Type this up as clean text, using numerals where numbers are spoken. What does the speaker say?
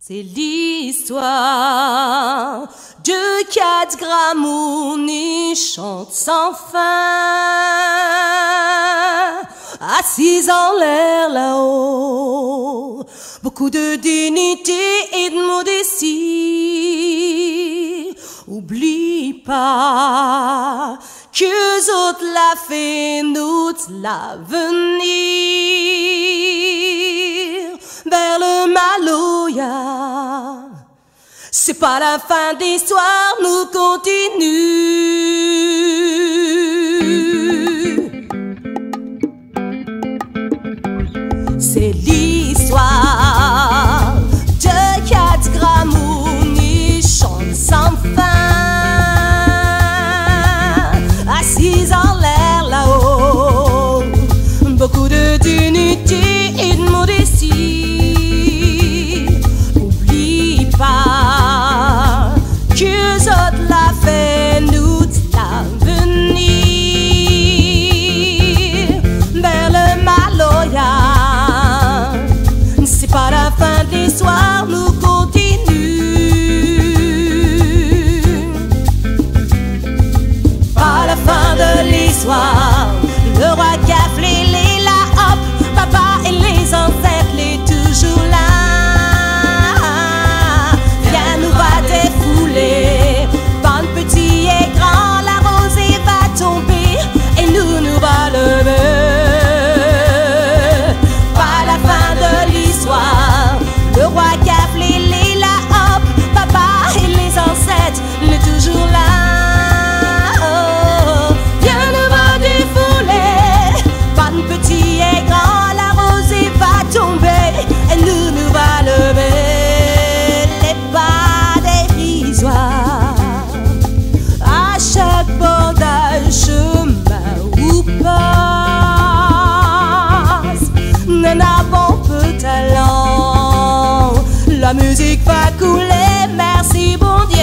C'est l'histoire de 4 grammouni chante sans fin, assis en l'air là-haut, beaucoup de dignité et de modestie. Oublie pas qu'eux autres la fait, nous l'avenir vers le Maloya. C'est pas la fin de l'histoire, nous continue. C'est l'histoire de 4 grammouni chante sans fin, assis en l'air là-haut, beaucoup de dignité et de modestie. Oublie pas qu'eux autres la fait, nous l'avenir vers le Maloya. C'est pas la fin de l'histoire, nous continue. Pas la fin de l'histoire, le roi Gaflé, les là hop, papa et les ancêtres, les toujours là. Viens, nous va défouler, bande petit et grand, la rosée va tomber et nous va lever. Pas la fin de l'histoire, le roi Gaflé, les là hop, papa et les ancêtres, les toujours là. Petit et grand, la rosée va tomber et nous va lever. Les pas dérisoires à chaque bordage, chemin ou passe. Nous n'avons peu de talent, la musique va couler, merci bon Dieu.